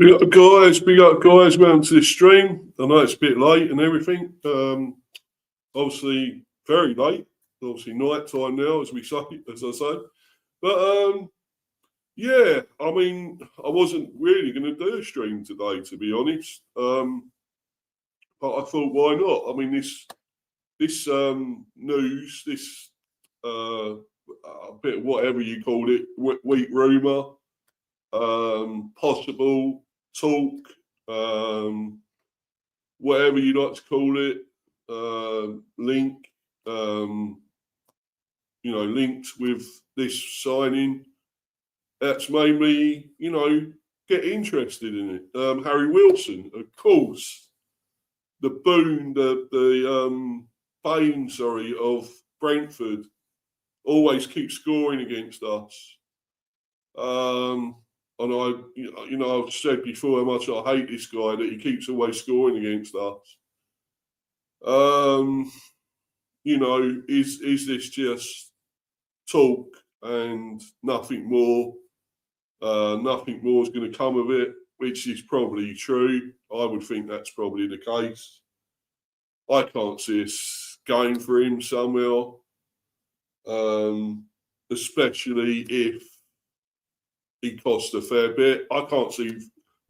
Big up guys, welcome to the stream. I know it's a bit late and everything. Obviously very late, obviously night time now, as I say. But yeah, I mean, I wasn't really going to do a stream today, to be honest. But I thought, why not? I mean, this news, this bit of whatever you call it, weak rumour, possible talk, whatever you like to call it, link, linked with this signing. That's made me, get interested in it. Harry Wilson, of course, the bane, of Brentford, always keeps scoring against us. And I've said before how much I hate this guy, that he keeps always scoring against us. Is this just talk and nothing more? Nothing more is going to come of it, which is probably true. I would think that's probably the case. I can't see us going for him somewhere, especially if he costs a fair bit. I can't see,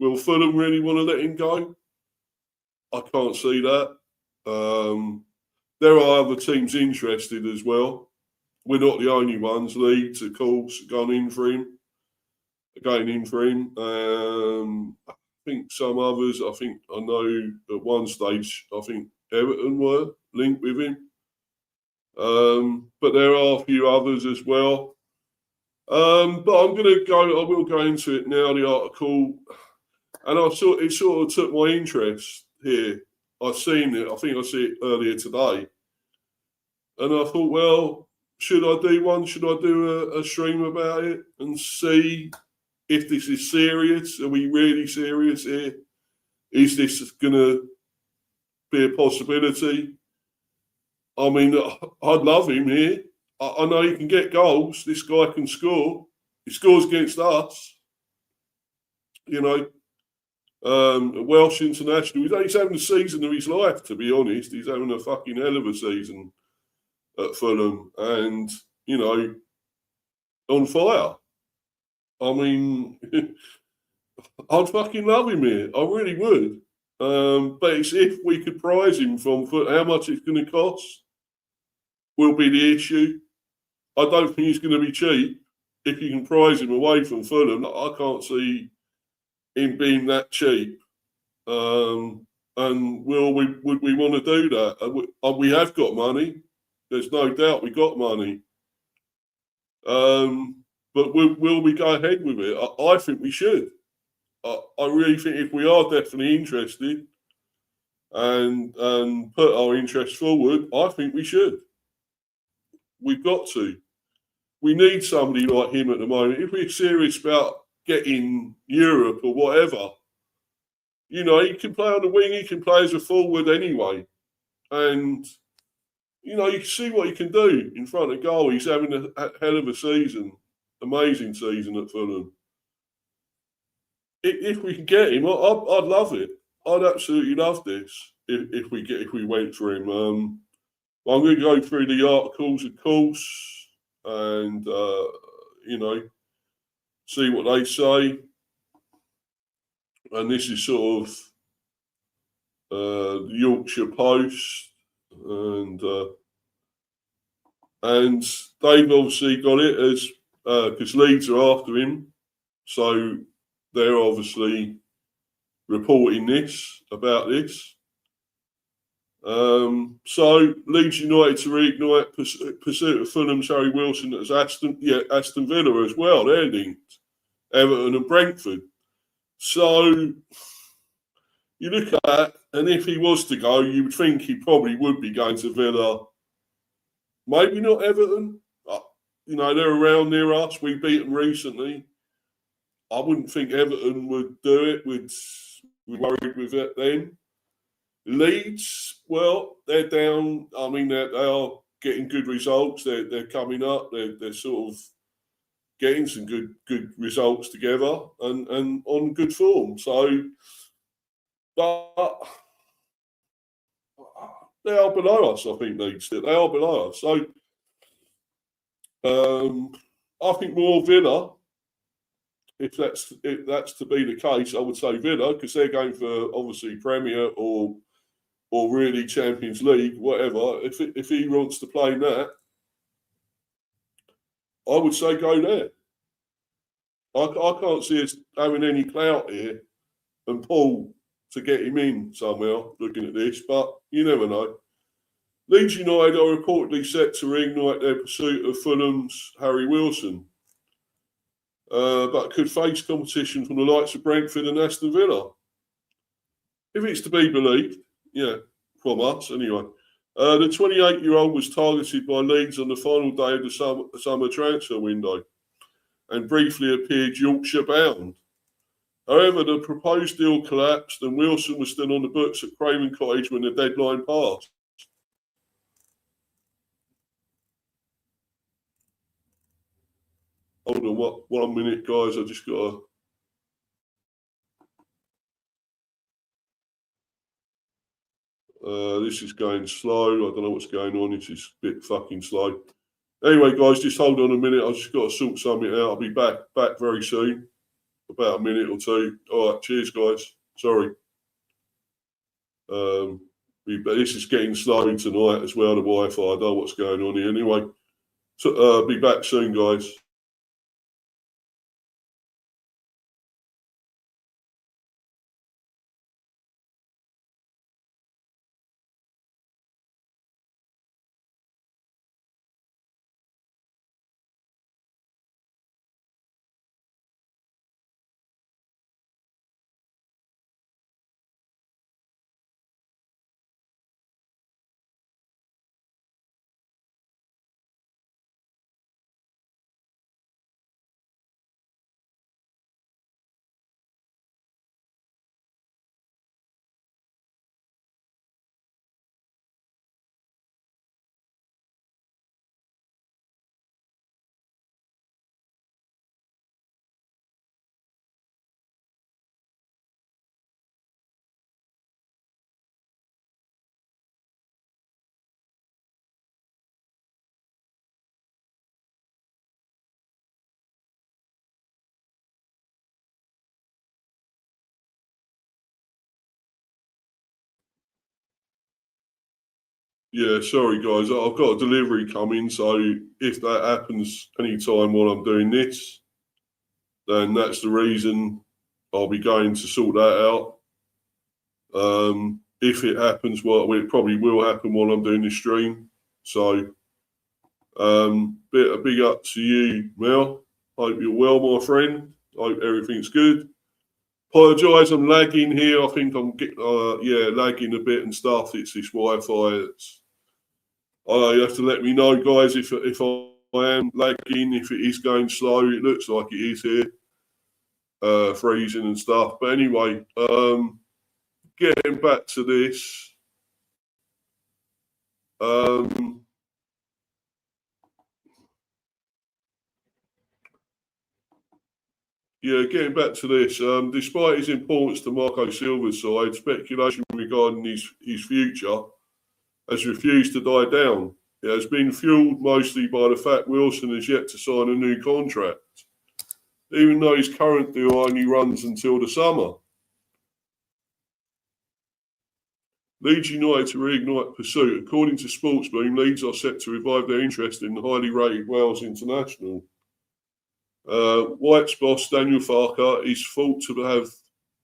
will Fulham really want to let him go? I can't see that. There are other teams interested as well. We're not the only ones. Leeds, of course, going in for him. I think some others, I know at one stage, I think Everton were linked with him. But there are a few others as well. But I will go into it now, the article. And it sort of took my interest here. I've seen it, I think I see it earlier today. And I thought, well, should I do one? Should I do a stream about it and see if this is serious? Are we really serious here? Is this going to be a possibility? I mean, I'd love him here. I know he can get goals. This guy can score. He scores against us. Welsh international. He's having the season of his life, to be honest. He's having a fucking hell of a season at Fulham. And, on fire. I mean, I'd fucking love him here. I really would. But it's if we could prize him from how much it's going to cost will be the issue. I don't think he's going to be cheap. If you can prize him away from Fulham, I can't see him being that cheap. And would we want to do that? We have got money. There's no doubt we got money. But will we go ahead with it? I think we should. I really think if we are definitely interested and put our interest forward, I think we should. We've got to. We need somebody like him at the moment. If we're serious about getting Europe or whatever, he can play on the wing, he can play as a forward anyway. And, you can see what he can do in front of goal. He's having a hell of a season, amazing season at Fulham. If we can get him, I'd love it. I'd absolutely love this if we went for him. I'm going to go through the articles, of course, and see what they say. And this is sort of the Yorkshire Post, and they've obviously got it as because Leeds are after him, so they're obviously reporting about this. So Leeds United to reignite pursuit of Fulham's Harry Wilson as Aston Villa as well. They're linked. Everton and Brentford. So you look at that, and if he was to go, you would think he probably would be going to Villa. Maybe not Everton. They're around near us. We beat them recently. I wouldn't think Everton would do it. We're worried with it then. Leeds, well, they're down. I mean, they are getting good results. They're coming up. They're sort of getting some good results together and on good form. So, but they are below us. I think they are below us. So, I think more Villa. If that's to be the case, I would say Villa, because they're going for obviously Premier or really Champions League, whatever. If he wants to play in that, I would say go there. I can't see us having any clout here and pull to get him in somehow, looking at this, but you never know. Leeds United are reportedly set to reignite their pursuit of Fulham's Harry Wilson, but could face competition from the likes of Brentford and Aston Villa. If it's to be believed, yeah, from us anyway. The 28-year-old was targeted by Leeds on the final day of the summer transfer window and briefly appeared Yorkshire bound. However, the proposed deal collapsed and Wilson was still on the books at Craven Cottage when the deadline passed. Hold on, 1 minute, guys. I just got to... this is going slow. I don't know what's going on. This is a bit fucking slow. Anyway, guys, just hold on a minute. I've just got to sort something out. I'll be back very soon. About a minute or two. All right, cheers, guys. Sorry. But this is getting slow tonight as well, the Wi-Fi. I don't know what's going on here. Anyway, so, be back soon, guys. Yeah, sorry guys, I've got a delivery coming, so if that happens anytime while I'm doing this, then that's the reason I'll be going to sort that out. If it happens, well, it probably will happen while I'm doing this stream. So, a big up to you, Mel. Hope you're well, my friend. Hope everything's good. Apologise, I'm lagging here. I think I'm lagging a bit and stuff. It's this Wi-Fi. You have to let me know, guys, if I am lagging, if it is going slow. It looks like it is here, freezing and stuff. But anyway, getting back to this. Getting back to this. Despite his importance to Marco Silva's side, speculation regarding his future has refused to die down. It has been fueled mostly by the fact Wilson has yet to sign a new contract, even though his current deal only runs until the summer. Leeds United to reignite pursuit. According to Sportsboom, Leeds are set to revive their interest in the highly rated Wales international. White's boss, Daniel Farke, is thought to have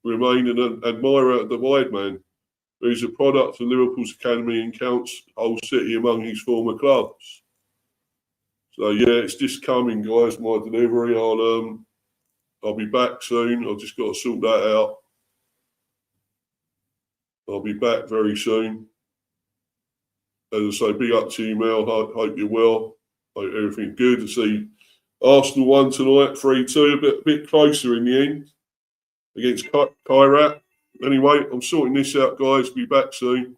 remained an admirer of the wide man, who's a product of Liverpool's academy and counts Hull City among his former clubs. So yeah, it's just coming, guys. My delivery. I'll be back soon. I've just got to sort that out. I'll be back very soon. As I say, big up to you, Mel. Hope you're well. Hope everything's good. To see Arsenal won tonight, 3-2, a bit closer in the end against Kairat. Anyway, I'm sorting this out, guys. Be back soon.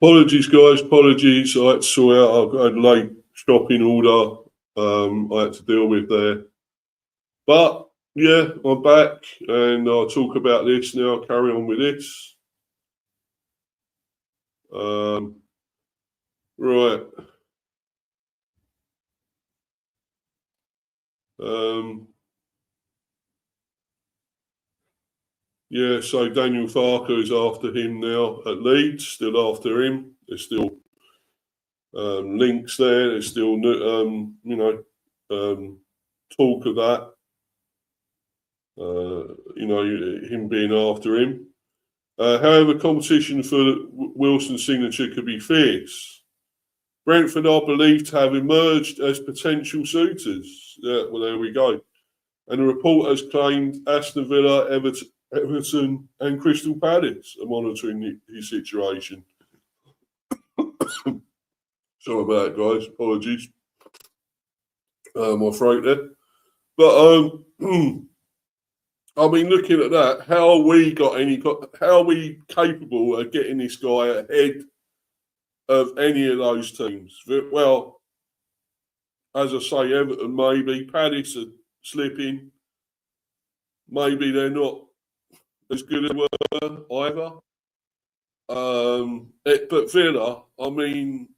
Apologies, guys. Apologies. I had to sort out. I had a late shopping order. I had to deal with there. But yeah, I'm back, and I'll talk about this now. Carry on with this. Right. Yeah, so Daniel Farke is after him now at Leeds, still after him. There's still links there. There's still, talk of that. Him being after him. However, competition for Wilson's signature could be fierce. Brentford are believed to have emerged as potential suitors. Yeah, well, there we go. And the report has claimed Aston Villa, Everton and Crystal Palace are monitoring his situation. Sorry about that, guys. Apologies. My throat there. But I mean, looking at that, how are we capable of getting this guy ahead of any of those teams? Well, as I say, Everton maybe, Palace are slipping. Maybe they're not as good as they were either. But Villa, I mean,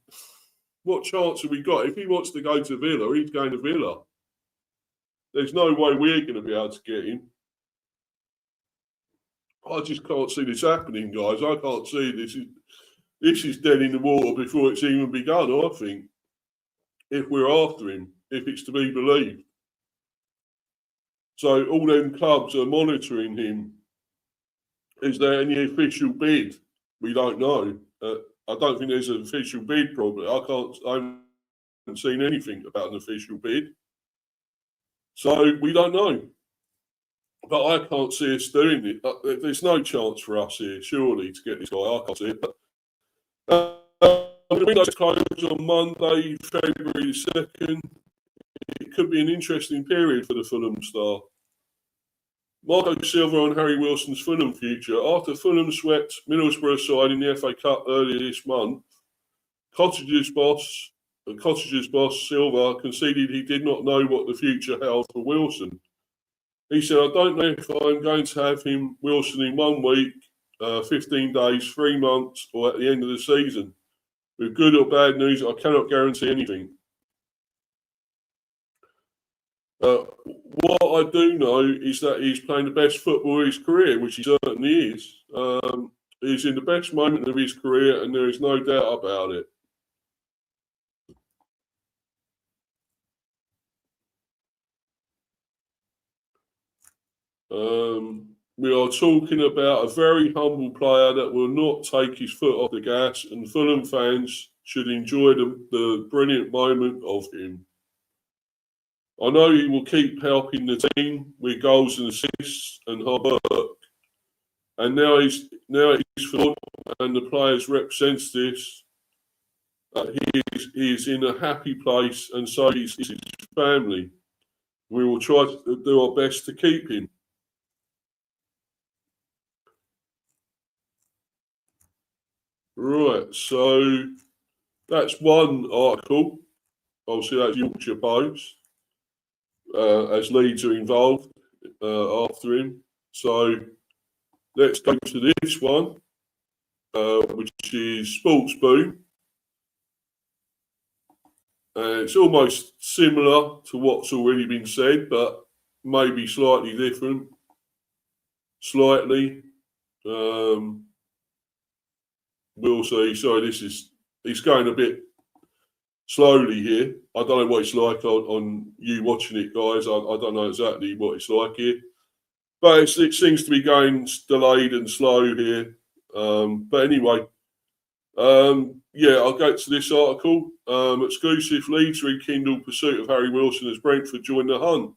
what chance have we got? If he wants to go to Villa, he's going to Villa. There's no way we're going to be able to get him. I just can't see this happening, guys. I can't see this. This is dead in the water before it's even begun, I think. If we're after him, if it's to be believed. So all them clubs are monitoring him. Is there any official bid? We don't know. I don't think there's an official bid, probably. I haven't seen anything about an official bid. So we don't know. But I can't see us doing it. There's no chance for us here, surely, to get this guy. I can't see it. But the window's closed on Monday, February 2nd. It could be an interesting period for the Fulham star. Marco Silva on Harry Wilson's Fulham future. After Fulham swept Middlesbrough side in the FA Cup earlier this month, Cottage's boss Silva conceded he did not know what the future held for Wilson. He said, I don't know if I'm going to have Wilson in 1 week, 15 days, 3 months, or at the end of the season. With good or bad news, I cannot guarantee anything. What I do know is that he's playing the best football of his career, which he certainly is. He's in the best moment of his career, and there is no doubt about it. We are talking about a very humble player that will not take his foot off the gas, and Fulham fans should enjoy the brilliant moment of him. I know he will keep helping the team with goals and assists and hard work. And now he's Fulham and the players' representatives. He is in a happy place, and so is his family. We will try to do our best to keep him. Right, so that's one article. Obviously, that's Yorkshire Post. As Leeds are involved after him. So let's go to this one, which is Sports Boom. It's almost similar to what's already been said, but maybe slightly different. Slightly. We'll see. Sorry, it's going a bit slowly here. I don't know what it's like on you watching it, guys. I don't know exactly what it's like here. But it seems to be going delayed and slow here. But anyway, I'll go to this article. Exclusive Leeds rekindle pursuit of Harry Wilson as Brentford join the hunt.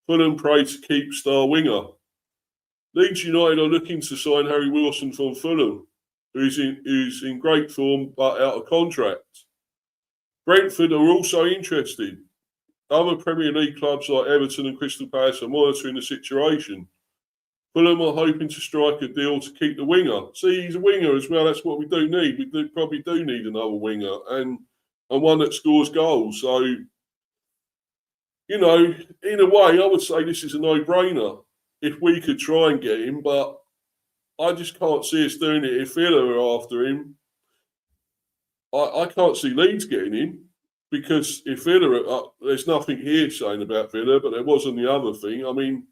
Fulham pray to keep star winger. Leeds United are looking to sign Harry Wilson from Fulham, who's in great form but out of contract. Brentford are also interested. Other Premier League clubs like Everton and Crystal Palace are monitoring the situation. Fulham are hoping to strike a deal to keep the winger. See, he's a winger as well. That's what we do need. We probably do need another winger and one that scores goals. So, you know, in a way, I would say this is a no-brainer if we could try and get him. But I just can't see us doing it if Villa are after him. I can't see Leeds getting him because if Villa are up, there's nothing here saying about Villa, but there wasn't the other thing. I mean,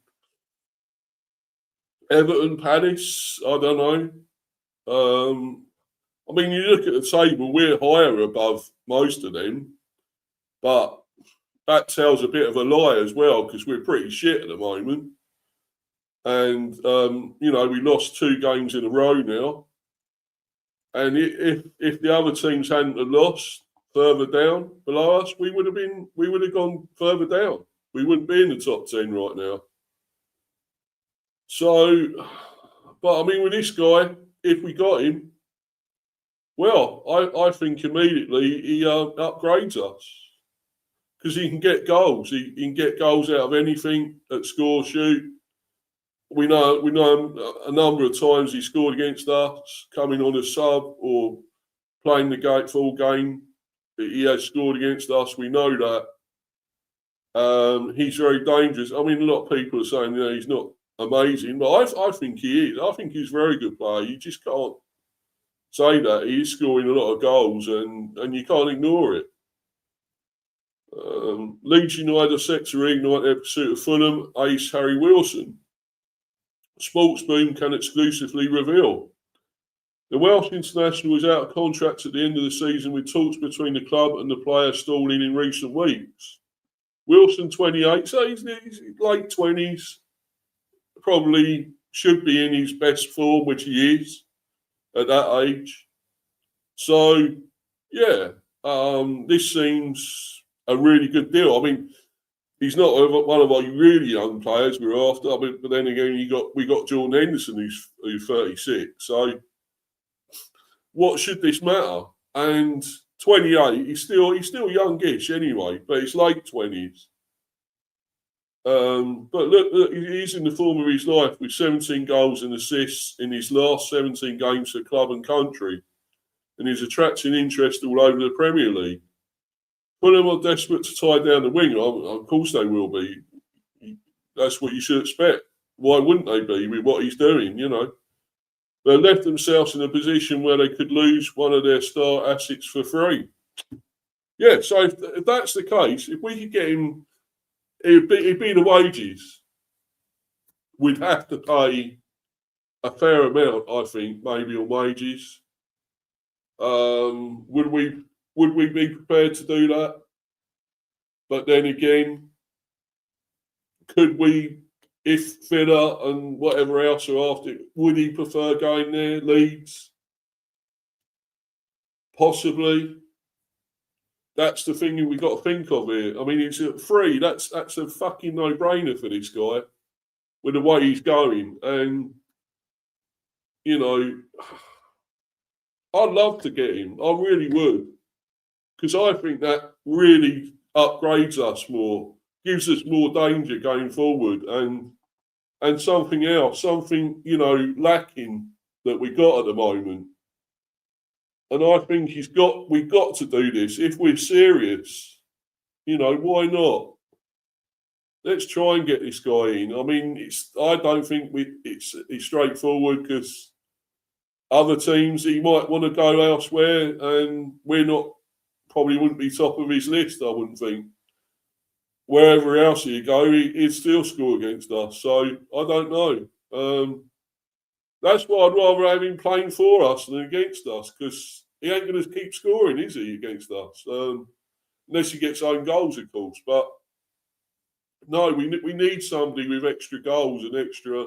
Everton, Palace, I don't know. I mean, you look at the table, we're higher above most of them, but that tells a bit of a lie as well because we're pretty shit at the moment. And, you know, we lost 2 games in a row now. And if the other teams hadn't have lost further down below us, we would have gone further down. We wouldn't be in the top 10 right now. So, but I mean, with this guy, if we got him, well, I think immediately he upgrades us because he can get goals. He can get goals out of anything at score, shoot. We know a number of times he scored against us, coming on a sub or playing the full game. He has scored against us. We know that. He's very dangerous. I mean, a lot of people are saying, you know, he's not amazing, but I think he is. I think he's a very good player. You just can't say that. He's scoring a lot of goals and you can't ignore it. Leeds United are set to reignite their pursuit of Fulham ace Harry Wilson. Sportsboom can exclusively reveal. The Welsh international is out of contract at the end of the season with talks between the club and the player stalling in recent weeks. Wilson, 28, so he's late 20s, probably should be in his best form, which he is at that age. So, yeah, this seems a really good deal. I mean, he's not one of our really young players we're after, but then again, we got Jordan Henderson who's 36. So, what should this matter? And 28, he's still youngish anyway, but it's late 20s. But look, he's in the form of his life with 17 goals and assists in his last 17 games for club and country, and he's attracting interest all over the Premier League. Fulham are desperate to tie down the winger. Of course they will be. That's what you should expect. Why wouldn't they be with what he's doing, you know? They left themselves in a position where they could lose one of their star assets for free. Yeah, so if that's the case, if we could get him, it'd be the wages. We'd have to pay a fair amount, I think, maybe on wages. Would we be prepared to do that? But then again, could we, if Villa and whatever else are after it, would he prefer going there? Leeds? Possibly. That's the thing we've got to think of here. I mean, it's at free. That's a fucking no-brainer for this guy with the way he's going. And, you know, I'd love to get him. I really would. Because I think that really upgrades us more, gives us more danger going forward and something else, something, you know, lacking that we got at the moment. And I think we've got to do this. If we're serious, you know, why not? Let's try and get this guy in. I mean, I don't think it's straightforward because other teams, he might want to go elsewhere and probably wouldn't be top of his list, I wouldn't think. Wherever else he go, he'd still score against us. So, I don't know. That's why I'd rather have him playing for us than against us, because he ain't going to keep scoring, is he, against us? Unless he gets own goals, of course. But no, we need somebody with extra goals and extra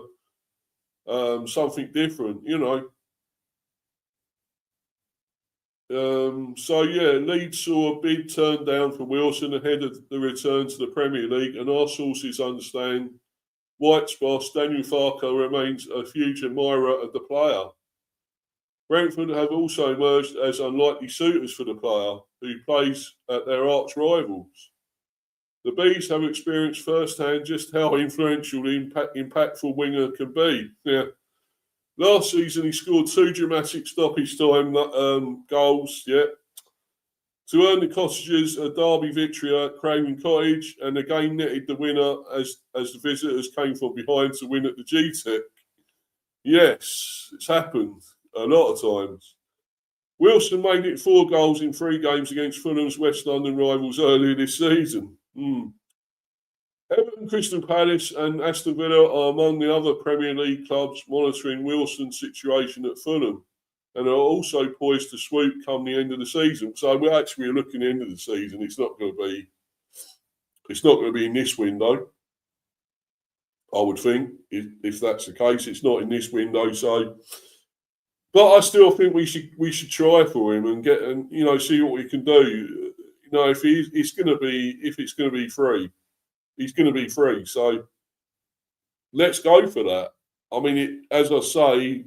something different, you know. So, yeah, Leeds saw a bid turned down for Wilson ahead of the return to the Premier League, and our sources understand White's boss, Daniel Farke, remains a huge admirer of the player. Brentford have also emerged as unlikely suitors for the player, who plays at their arch rivals. The Bees have experienced firsthand just how influential the impactful winger can be. Yeah. Last season, he scored 2 dramatic stoppage time goals, yeah, to earn the Cottagers a derby victory at Craven Cottage, and again netted the winner as the visitors came from behind to win at the GTEC. Yes, it's happened a lot of times. Wilson made it 4 goals in 3 games against Fulham's West London rivals earlier this season. Everton, Crystal Palace and Aston Villa are among the other Premier League clubs monitoring Wilson's situation at Fulham, and are also poised to swoop come the end of the season. So we're actually looking at the end of the season. It's not going to be in this window, I would think. If that's the case, it's not in this window. So, but I still think we should try for him and get see what we can do. If it's going to be free, he's going to be free. So let's go for that. I mean, as I say,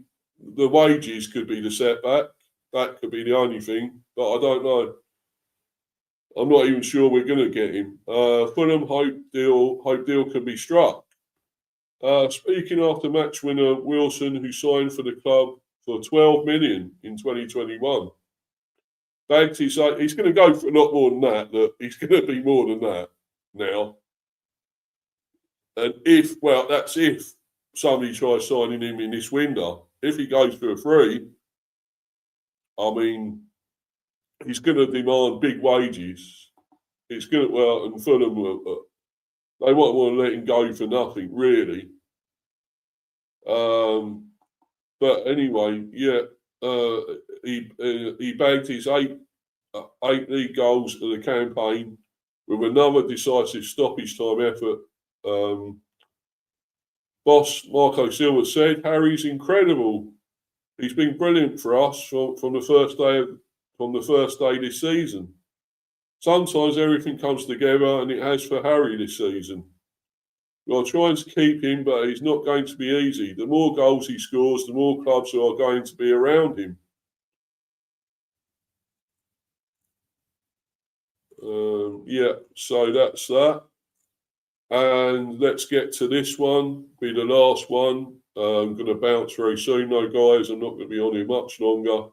the wages could be the setback. That could be the only thing, but I don't know. I'm not even sure we're going to get him. Fulham hope deal can be struck. Speaking after match winner Wilson, who signed for the club for 12 million in 2021. He's going to go for a lot more than that. Look, he's going to be more than that now. And that's if somebody tries signing him in this window. If he goes for a free, I mean, he's going to demand big wages. And Fulham they won't want to let him go for nothing, really. But anyway, yeah, he bagged his eight league goals of the campaign with another decisive stoppage time effort. Boss Marco Silva said, "Harry's incredible. He's been brilliant for us from the first day this season. Sometimes everything comes together, and it has for Harry this season. We are trying to keep him, but it's not going to be easy. The more goals he scores, the more clubs are going to be around him." So that's that. And let's get to this one, be the last one. I'm going to bounce very soon, though, guys. I'm not going to be on here much longer.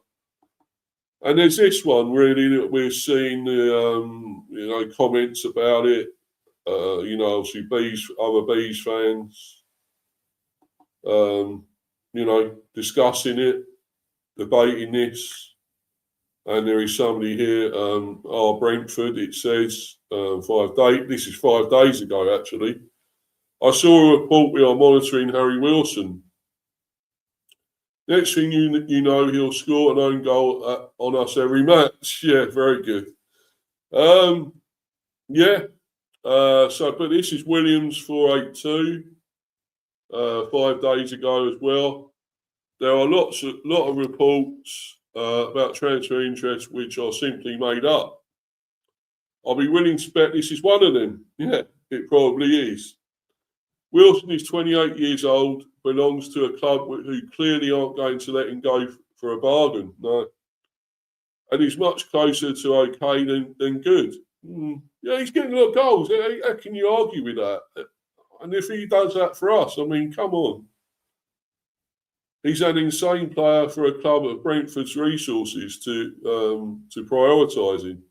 And there's this one, really, that we're seeing, comments about it. Obviously, other Bees fans, discussing it, debating this. And there is somebody here, Brentford, it says, 5 days. This is 5 days ago, actually. I saw a report we are monitoring Harry Wilson. Next thing you know, he'll score an own goal on us every match. Yeah, very good. But this is Williams 482, 5 days ago as well. There are a lot of reports about transfer interest which are simply made up. I'll be willing to bet this is one of them. Yeah, it probably is. Wilson is 28 years old, belongs to a club who clearly aren't going to let him go for a bargain. No. And he's much closer to okay than good. Yeah, he's getting a lot of goals. How can you argue with that? And if he does that for us, I mean, come on. He's an insane player for a club of Brentford's resources to prioritise him.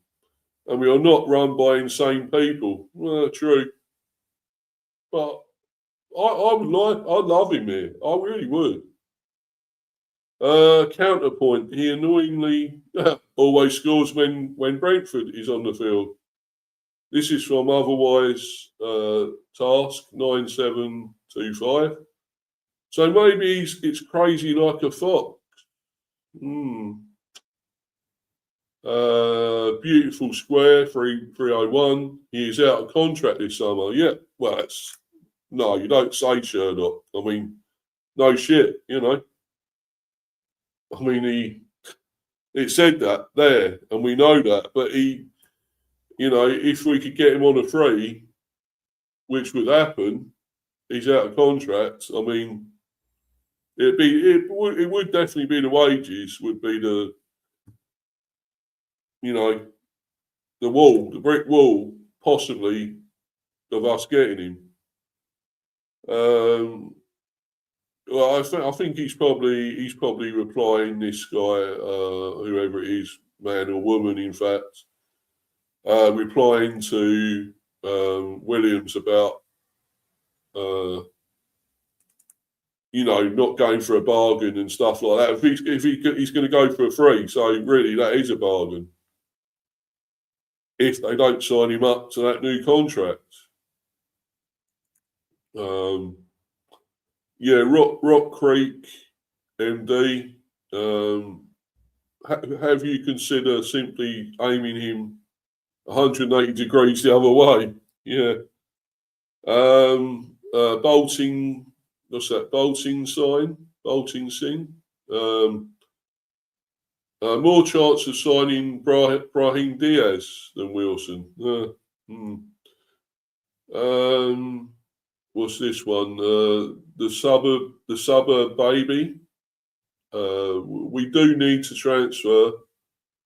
And we are not run by insane people. Well, true. But I'd love him here. I really would. Counterpoint. He annoyingly always scores when Brentford is on the field. This is from Otherwise Task 9725. So maybe it's crazy like a fox. Beautiful square 301. He is out of contract this summer. Yeah, well, no, you don't say, Sherlock. I mean, no shit, I mean, it said that there, and we know that. But if we could get him on a free, which would happen, he's out of contract. I mean, it would definitely be the wages, would be the brick wall, possibly of us getting him. Well, I think he's probably replying, this guy, whoever it is, man or woman, in fact, replying to Williams about not going for a bargain and stuff like that. If he's going to go for a free, so really that is a bargain. If they don't sign him up to that new contract. Rock Creek, MD. Have you considered simply aiming him 180 degrees the other way? Yeah. Bolting. What's that? Bolting sign. More chance of signing Brahim Diaz than Wilson. What's this one? The suburb baby. We do need to transfer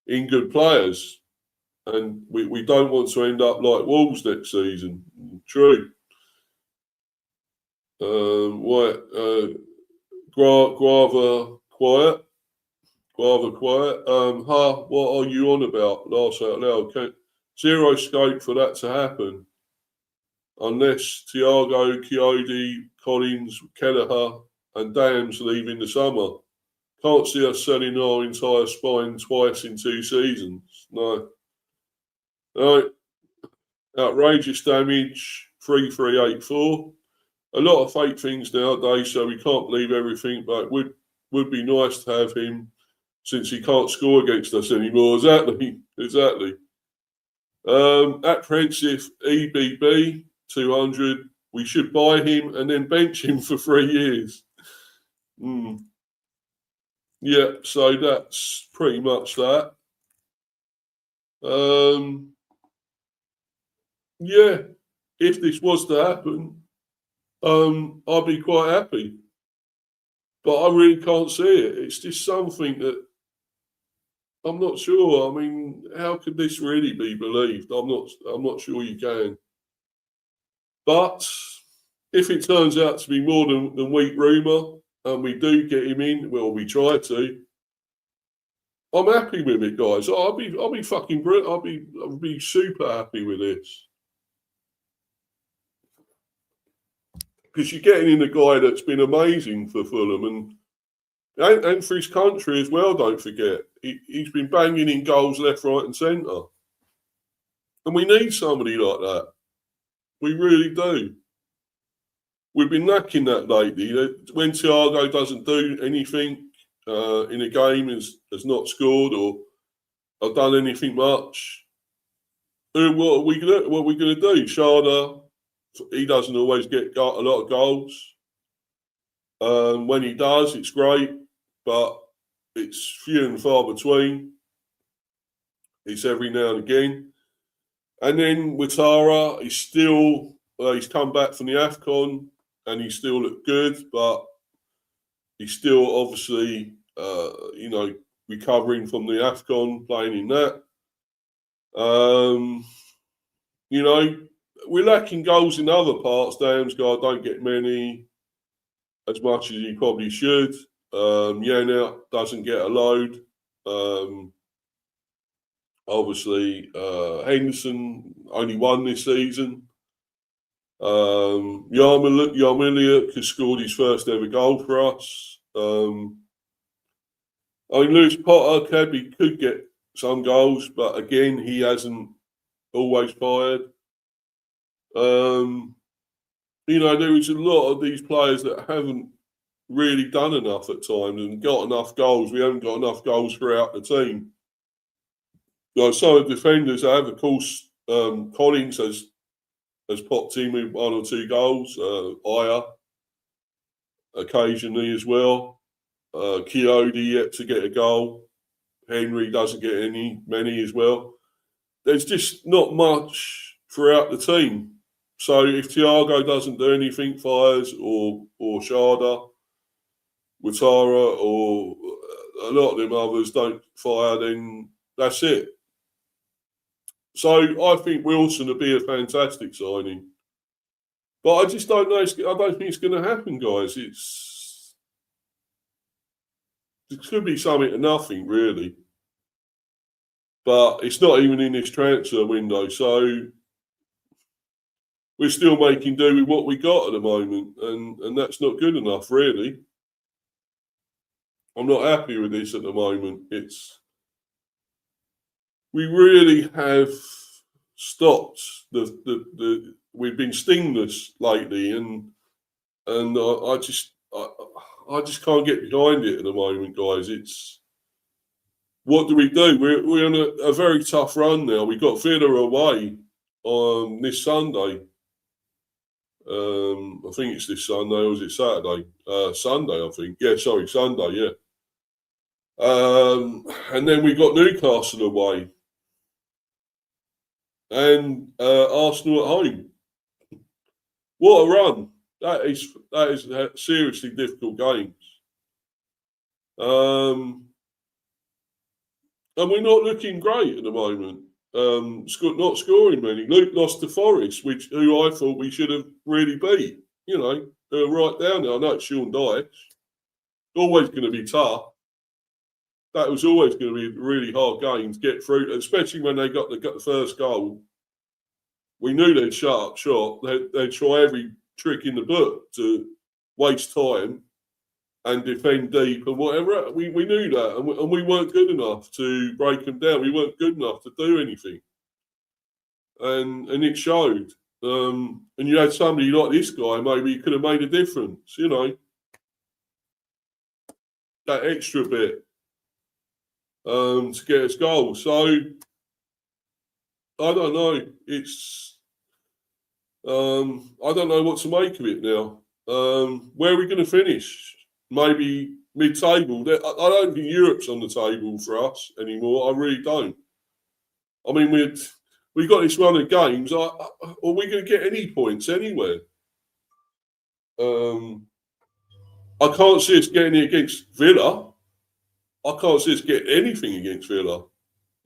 in good players, and we don't want to end up like Wolves next season. True. Guava quiet. What are you on about? Laugh out loud. Zero scope for that to happen. Unless Thiago, Coyote, Collins, Kelleher and Dams leave in the summer. Can't see us selling our entire spine twice in 2 seasons. No. All right. Outrageous damage, 3384. A lot of fake things nowadays, so we can't believe everything, but would be nice to have him since he can't score against us anymore. Exactly. Apprehensive EBB 200. We should buy him and then bench him for 3 years. Yeah, so that's pretty much that. Yeah, if this was to happen, I'd be quite happy. But I really can't see it. It's just something that I'm not sure. I mean, how could this really be believed? I'm not sure you can. But if it turns out to be more than weak rumour and we do get him in, well, we try to, I'm happy with it, guys. I'll be fucking brilliant. I'll be super happy with this. Because you're getting in a guy that's been amazing for Fulham and for his country as well, don't forget. He's been banging in goals left, right and centre. And we need somebody like that. We really do. We've been lacking that lately. When Thiago doesn't do anything in a game, has not scored or done anything much, what are we going to do? Sharda, he doesn't always get a lot of goals. When he does, it's great, but it's few and far between. It's every now and again. And then Ouattara, he's come back from the AFCON and he still looked good, but he's still obviously, recovering from the AFCON, playing in that. We're lacking goals in other parts. Damsgaard don't get many, as much as he probably should. Yana doesn't get a load. Obviously, Henderson only won this season. Yarmoliuk has scored his first ever goal for us. Lewis Potter could get some goals, but again, he hasn't always fired. There is a lot of these players that haven't really done enough at times and got enough goals. We haven't got enough goals throughout the team. Some of the defenders have, of course, Collins has popped in with 1 or 2 goals. Aya occasionally as well. Coyote yet to get a goal. Henry doesn't get many as well. There's just not much throughout the team. So if Thiago doesn't do anything, fires, or Sharda, Ouattara, or a lot of them others don't fire, then that's it. So I think Wilson would be a fantastic signing. But I just don't know. I don't think it's going to happen, guys. It could be something to nothing, really. But it's not even in this transfer window, so we're still making do with what we got at the moment, and that's not good enough, really. I'm not happy with this at the moment. We really have stopped the we've been stingless lately, and I just can't get behind it at the moment, guys. What do we do? We're on a very tough run now. We got Villa away on this Sunday. I think it's this Sunday, or is it Saturday? Sunday, I think. Yeah, sorry, Sunday. Yeah. And then we got Newcastle away, and Arsenal at home. What a run! That is seriously difficult games. And we're not looking great at the moment. Not scoring many. Luke lost to Forest, who I thought we should have really beat. You know, they're right down there. I know it's Sean Dyche. Always going to be tough. That was always going to be a really hard game to get through, especially when they got the first goal. We knew they'd shut up shop. They'd try every trick in the book to waste time and defend deep and whatever. We knew that, and we weren't good enough to break them down. We weren't good enough to do anything, and it showed. And you had somebody like this guy, maybe he could have made a difference. You know, that extra bit to get us goals. So I don't know. I don't know what to make of it now. Where are we going to finish? Maybe mid-table. I don't think Europe's on the table for us anymore. I really don't. I mean, we got this run of games. Are we going to get any points anywhere? I can't see us getting it against Villa. I can't see us getting anything against Villa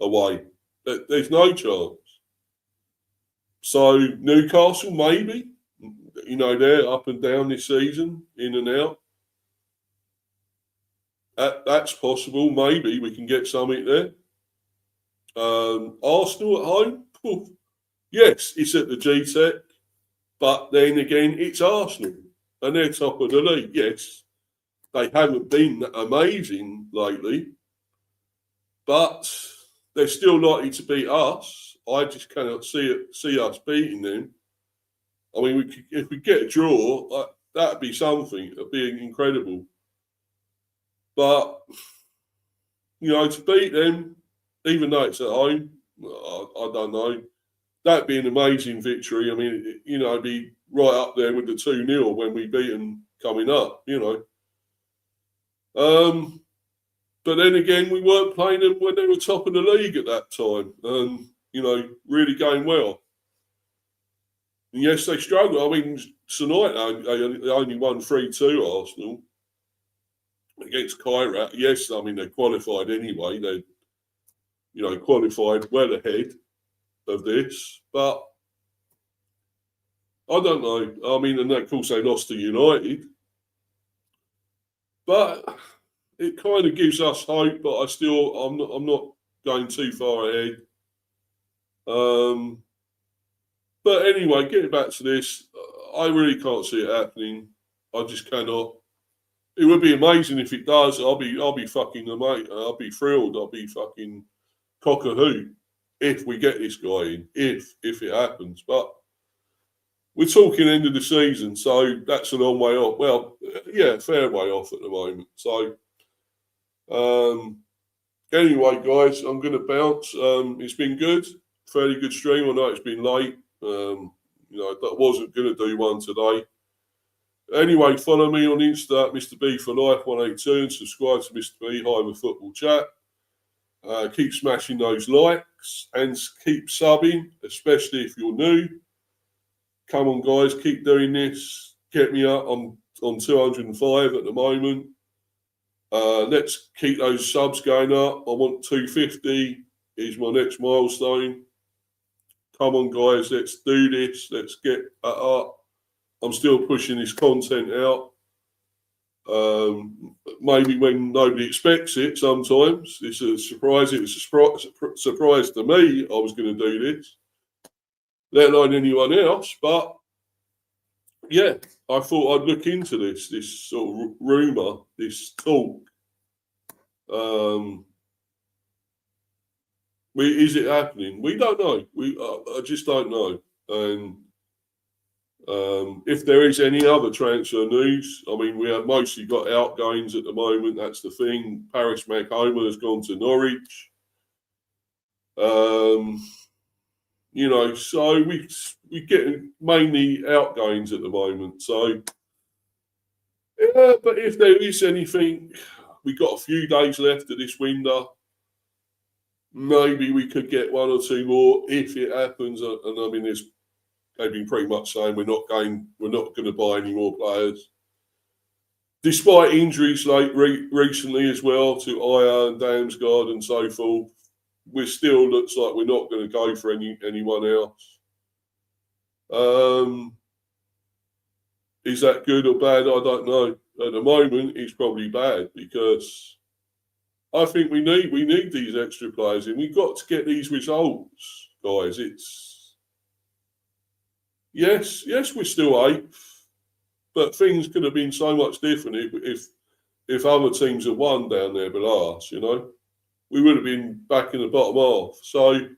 away. There's no chance. So Newcastle, maybe. You know, they're up and down this season, in and out. That's possible. Maybe we can get something there. Arsenal at home? Poof. Yes, it's at the GTEC. But then again, it's Arsenal. And they're top of the league. Yes, they haven't been amazing lately. But they're still likely to beat us. I just cannot see us beating them. I mean, if we get a draw, that'd be something. It'd be incredible. But, you know, to beat them, even though it's at home, I don't know. That'd be an amazing victory. I mean, you know, it'd be right up there with the 2-0 when we beat them coming up, you know. But then again, we weren't playing them when they were top of the league at that time. You know, really going well. And yes, they struggled. I mean, tonight they only won 3-2, Arsenal, against Kairat. Yes, I mean, they qualified anyway. They, you know, qualified well ahead of this. But I don't know. I mean, and of course they lost to United. But it kind of gives us hope, but I'm not going too far ahead. But anyway, getting back to this, I really can't see it happening. I just cannot. It would be amazing if it does. I'll be fucking amazed. I'll be thrilled. I'll be fucking cock-a-hoot if we get this guy in. If it happens, but we're talking end of the season, so that's a long way off. Well, yeah, fair way off at the moment. So, anyway, guys, I'm going to bounce. It's been good, fairly good stream. I know it's been late. You know, I wasn't going to do one today. Anyway, follow me on Insta, Mr. B for Life 182, and subscribe to Mr. B Hive Football Chat. Keep smashing those likes and keep subbing, especially if you're new. Come on, guys, keep doing this. Get me up. I'm on 205 at the moment. Let's keep those subs going up. I want 250 is my next milestone. Come on, guys, let's do this. Let's get that up. I'm still pushing this content out. Maybe when nobody expects it, sometimes it's a surprise. It was a surprise to me I was going to do this, let alone anyone else. But yeah, I thought I'd look into this sort of rumour, this talk. Is it happening? We don't know. I just don't know. And if there is any other transfer news, I mean, we have mostly got outgoings at the moment. That's the thing. Paris Maghoma has gone to Norwich. You know, so we get mainly outgoings at the moment. So, yeah, but if there is anything, we've got a few days left of this window. Maybe we could get one or two more if it happens. And I mean, they've been pretty much saying we're not going to buy any more players, despite injuries like recently as well to Aya and Damsgaard and so forth. We still looks like we're not going to go for anyone else. Is that good or bad? I don't know. At the moment, it's probably bad because I think we need these extra players and we've got to get these results, guys. It's yes, we're still eighth, but things could have been so much different if other teams had won down there below us. You know, we would have been back in the bottom half. So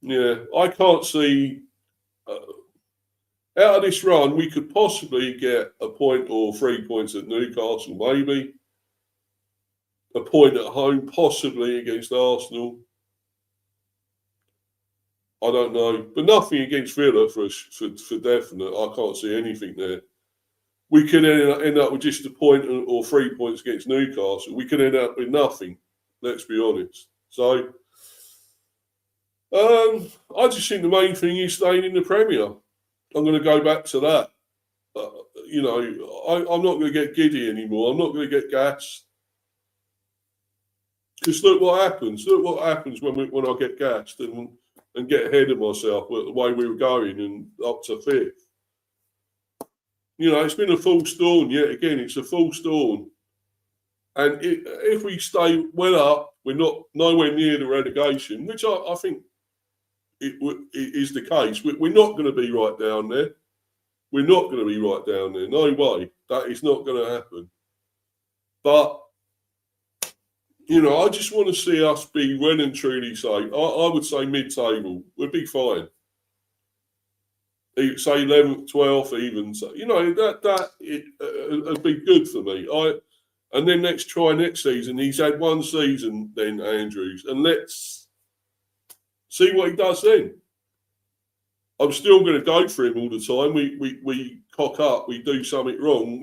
yeah, I can't see. Out of this run, we could possibly get a point or 3 points at Newcastle, maybe. A point at home, possibly against Arsenal. I don't know. But nothing against Villa for definite. I can't see anything there. We could end up with just a point or 3 points against Newcastle. We could end up with nothing, let's be honest. So, I just think the main thing is staying in the Premier. I'm going to go back to that. You know, I'm not going to get giddy anymore. I'm not going to get gassed. Just look what happens. Look what happens when I get gassed and get ahead of myself the way we were going and up to fifth. You know, it's been a false dawn yet again. It's a false dawn. And if we stay well up, we're not nowhere near the relegation, which I think it is the case. We're not going to be right down there. We're not going to be right down there. No way. That is not going to happen. But, you know, I just want to see us be well and truly safe. I would say mid-table. We'd be fine. Say 11th, 12th even. So, you know, that it'd be good for me. And then next season. He's had one season then, Andrews. And let's see what he does then. I'm still going to go for him all the time. We cock up, we do something wrong,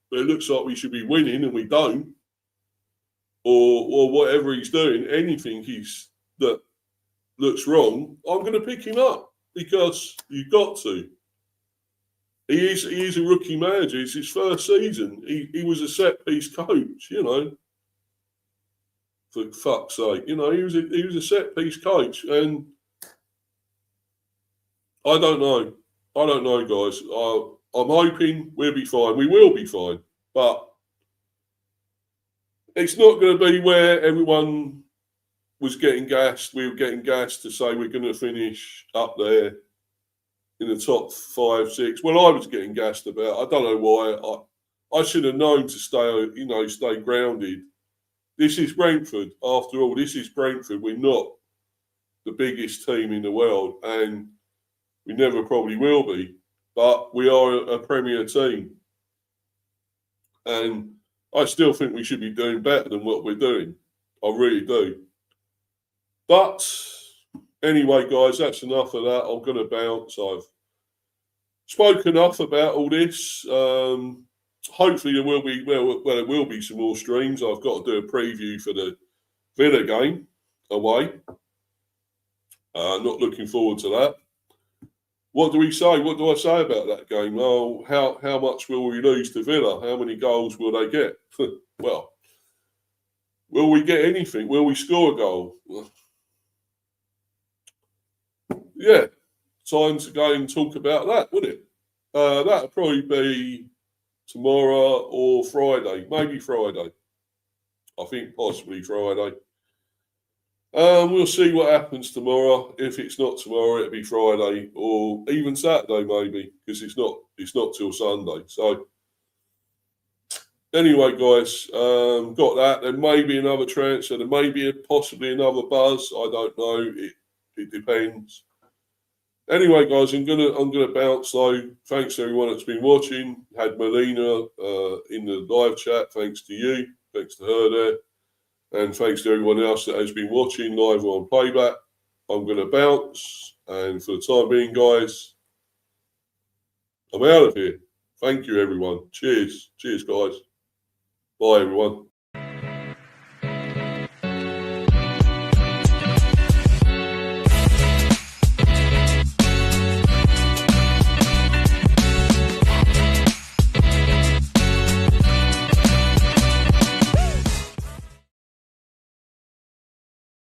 but it looks like we should be winning and we don't. Or whatever he's doing, anything that looks wrong, I'm going to pick him up because you've got to. He is a rookie manager. It's his first season. He was a set piece coach, you know. For fuck's sake, you know, he was a set piece coach, and I don't know, guys. I'm hoping we'll be fine. We will be fine, but it's not going to be where everyone was getting gassed. We were getting gassed to say we're going to finish up there in the top 5, 6. Well, I was getting gassed about. I don't know why. I should have known to stay grounded. This is Brentford, after all. This is Brentford. We're not the biggest team in the world, and we never probably will be. But we are a Premier team, and I still think we should be doing better than what we're doing. I really do. But anyway, guys, that's enough of that. I'm going to bounce. I've spoken enough about all this. Hopefully there will be there will be some more streams. I've got to do a preview for the Villa game away. Not looking forward to that. What do we say? What do I say about that game? Oh, how much will we lose to Villa? How many goals will they get? Well, will we get anything? Will we score a goal? Yeah, time to go and talk about that, wouldn't it? That'll probably be tomorrow or Friday, maybe Friday. I think possibly Friday. We'll see what happens tomorrow. If it's not tomorrow, it'll be Friday or even Saturday, maybe, because it's not till Sunday. So anyway, guys, got that. There may be another transfer. There may be possibly another buzz. I don't know. It depends. Anyway, guys, I'm gonna bounce though. Thanks to everyone that's been watching. Had Melina in the live chat. Thanks to you. Thanks to her there. And thanks to everyone else that has been watching live or on playback. I'm going to bounce. And for the time being, guys, I'm out of here. Thank you, everyone. Cheers. Cheers, guys. Bye, everyone.